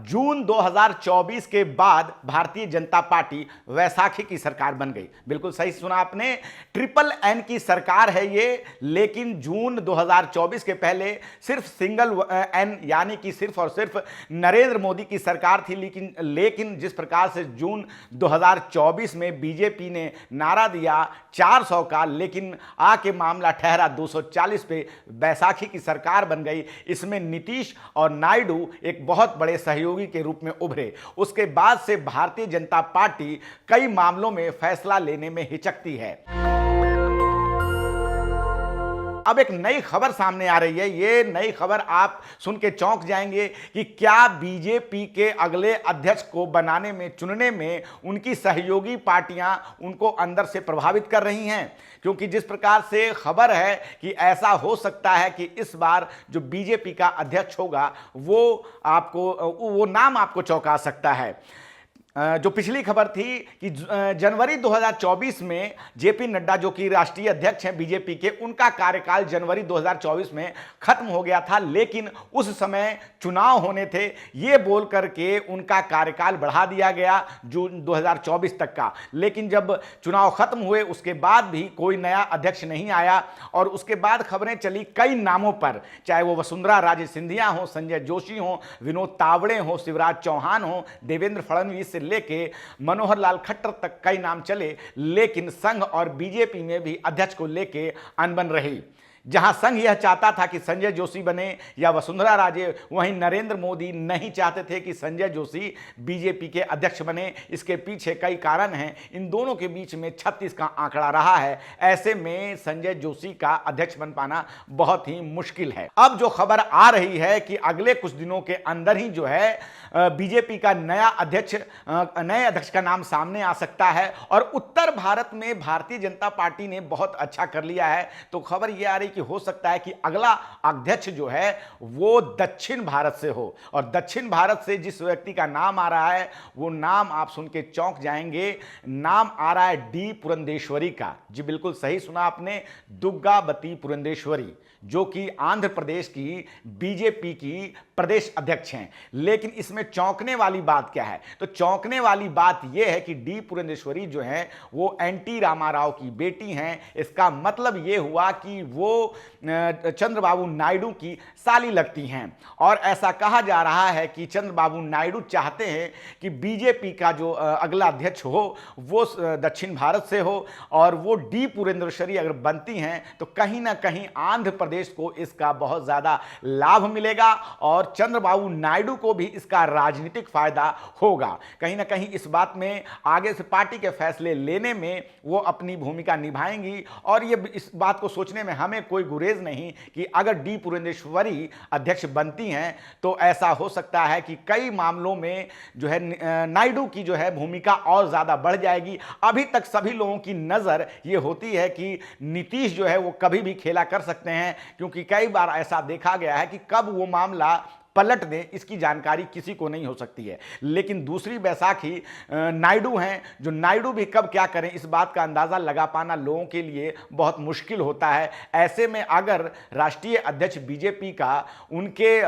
जून 2024 के बाद भारतीय जनता पार्टी वैसाखी की सरकार बन गई। बिल्कुल सही सुना आपने, ट्रिपल एन की सरकार है ये, लेकिन जून 2024 के पहले सिर्फ सिंगल एन यानी कि सिर्फ और सिर्फ नरेंद्र मोदी की सरकार थी। लेकिन जिस प्रकार से जून 2024 में बीजेपी ने नारा दिया 400 का, लेकिन आके मामला ठहरा 240 पे, बैसाखी की सरकार बन गई। इसमें नीतीश और नायडू एक बहुत बड़े सहयोगी के रूप में उभरे। उसके बाद से भारतीय जनता पार्टी कई मामलों में फैसला लेने में हिचकती है। अब एक नई खबर सामने आ रही है। ये नई खबर आप सुन के चौंक जाएंगे कि क्या बीजेपी के अगले अध्यक्ष को बनाने में, चुनने में उनकी सहयोगी पार्टियां उनको अंदर से प्रभावित कर रही हैं। क्योंकि जिस प्रकार से खबर है कि ऐसा हो सकता है कि इस बार जो बीजेपी का अध्यक्ष होगा वो नाम आपको चौंका सकता है। जो पिछली खबर थी कि जनवरी 2024 में जेपी नड्डा, जो कि राष्ट्रीय अध्यक्ष हैं बीजेपी के, उनका कार्यकाल जनवरी 2024 में खत्म हो गया था। लेकिन उस समय चुनाव होने थे, ये बोल करके उनका कार्यकाल बढ़ा दिया गया जून 2024 तक का। लेकिन जब चुनाव खत्म हुए उसके बाद भी कोई नया अध्यक्ष नहीं आया और उसके बाद खबरें चली कई नामों पर, चाहे वो वसुंधरा राजे सिंधिया हो, संजय जोशी हो, विनोद तावड़े हो, शिवराज चौहान हो, देवेंद्र फडणवीस लेके मनोहर लाल खट्टर तक कई नाम चले। लेकिन संघ और बीजेपी में भी अध्यक्ष को लेके अनबन रही। जहां संघ यह चाहता था कि संजय जोशी बने या वसुंधरा राजे, वहीं नरेंद्र मोदी नहीं चाहते थे कि संजय जोशी बीजेपी के अध्यक्ष बने। इसके पीछे कई कारण हैं। इन दोनों के बीच में 36 का आंकड़ा रहा है। ऐसे में संजय जोशी का अध्यक्ष बन पाना बहुत ही मुश्किल है। अब जो खबर आ रही है कि अगले कुछ दिनों के अंदर ही जो है बीजेपी का नए अध्यक्ष का नाम सामने आ सकता है। और उत्तर भारत में भारतीय जनता पार्टी ने बहुत अच्छा कर लिया है, तो खबर यह आ रही कि हो सकता है कि अगला अध्यक्ष जो है वो दक्षिण भारत से हो। और दक्षिण भारत से जिस व्यक्ति का नाम आ रहा है वो नाम आप सुन के चौंक जाएंगे। नाम आ रहा है डी पुरंदेश्वरी का। जी बिल्कुल सही सुना आपने, दुर्गावती पुरंदेश्वरी, जो कि आंध्र प्रदेश की बीजेपी की प्रदेश अध्यक्ष हैं। लेकिन इसमें चौंकने वाली बात क्या है? तो चौंकने वाली बात यह है कि डी पुरंदेश्वरी जो है वो एनटी रामाराव की बेटी हैं। इसका मतलब यह हुआ कि वो चंद्रबाबू नायडू की साली लगती हैं। और ऐसा कहा जा रहा है कि चंद्रबाबू नायडू चाहते हैं कि बीजेपी का जो अगला अध्यक्ष हो वो दक्षिण भारत से हो। और वो डी पुरंदेश्वरी अगर बनती हैं तो कहीं ना कहीं आंध्र प्रदेश को इसका बहुत ज्यादा लाभ मिलेगा और चंद्रबाबू नायडू को भी इसका राजनीतिक फायदा होगा। कहीं ना कहीं इस बात में आगे से पार्टी के फैसले लेने में वो अपनी भूमिका निभाएंगी। और ये इस बात को सोचने में हमें कोई गुरेज नहीं कि अगर डी पुरंदेश्वरी अध्यक्ष बनती हैं तो ऐसा हो सकता है कि कई मामलों में जो है नायडू की जो है भूमिका और ज्यादा बढ़ जाएगी। अभी तक सभी लोगों की नजर ये होती है कि नीतीश जो है वो कभी भी खेला कर सकते हैं, क्योंकि कई बार ऐसा देखा गया है कि कब वो मामला पलट दें इसकी जानकारी किसी को नहीं हो सकती है। लेकिन दूसरी बैसाखी नायडू हैं, जो नायडू भी कब क्या करें इस बात का अंदाजा लगा पाना लोगों के लिए बहुत मुश्किल होता है। ऐसे में अगर राष्ट्रीय अध्यक्ष बीजेपी का उनके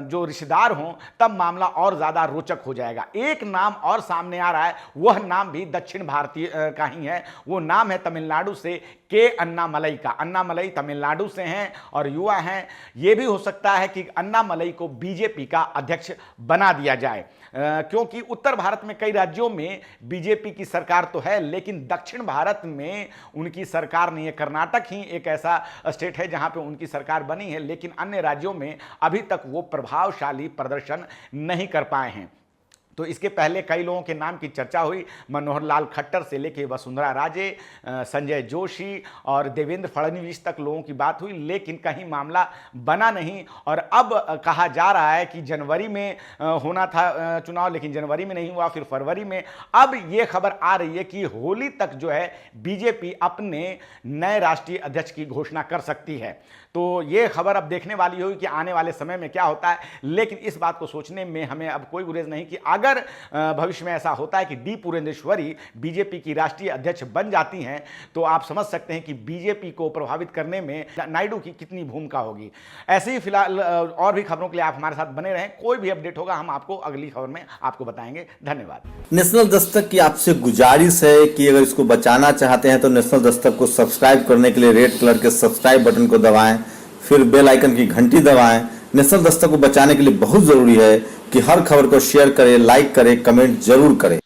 जो रिश्तेदार हों तब मामला और ज्यादा रोचक हो जाएगा। एक नाम और सामने आ रहा है, वह नाम भी दक्षिण भारतीय का ही है। वो नाम है तमिलनाडु से के अन्नामलई का। अन्नामलई तमिलनाडु से हैं और युवा हैं। यह भी हो सकता है कि अन्नामलई को बीजेपी का अध्यक्ष बना दिया जाए, क्योंकि उत्तर भारत में कई राज्यों में बीजेपी की सरकार तो है लेकिन दक्षिण भारत में उनकी सरकार नहीं है। कर्नाटक ही एक ऐसा स्टेट है जहां पे उनकी सरकार बनी है, लेकिन अन्य राज्यों में अभी तक वो प्रभावशाली प्रदर्शन नहीं कर पाए हैं। तो इसके पहले कई लोगों के नाम की चर्चा हुई, मनोहर लाल खट्टर से लेकर वसुंधरा राजे, संजय जोशी और देवेंद्र फडणवीस तक लोगों की बात हुई, लेकिन कहीं मामला बना नहीं। और अब कहा जा रहा है कि जनवरी में होना था चुनाव, लेकिन जनवरी में नहीं हुआ, फिर फरवरी में। अब ये खबर आ रही है कि होली तक जो है बीजेपी अपने नए राष्ट्रीय अध्यक्ष की घोषणा कर सकती है। तो ये खबर अब देखने वाली होगी कि आने वाले समय में क्या होता है। लेकिन इस बात को सोचने में हमें अब कोई गुरेज नहीं कि अगर अगर भविष्य में ऐसा होता है कि डी पुरंदेश्वरी बीजेपी की राष्ट्रीय अध्यक्ष बन जाती हैं तो आप समझ सकते हैं कि बीजेपी को प्रभावित करने में नायडू की कितनी भूमिका होगी। ऐसे ही फिलहाल और भी खबरों के लिए आप हमारे साथ बने रहें। कोई भी अपडेट होगा हम आपको अगली खबर में आपको बताएंगे। धन्यवाद। नेशनल दस्तक की आपसे गुजारिश है कि अगर इसको बचाना चाहते हैं तो नेशनल दस्तक को सब्सक्राइब करने के लिए रेड कलर के सब्सक्राइब बटन को दबाएं, फिर बेल आइकन की घंटी दबाएं। नेशनल दस्तक को बचाने के लिए बहुत जरूरी है कि हर खबर को शेयर करें, लाइक करें, कमेंट जरूर करें।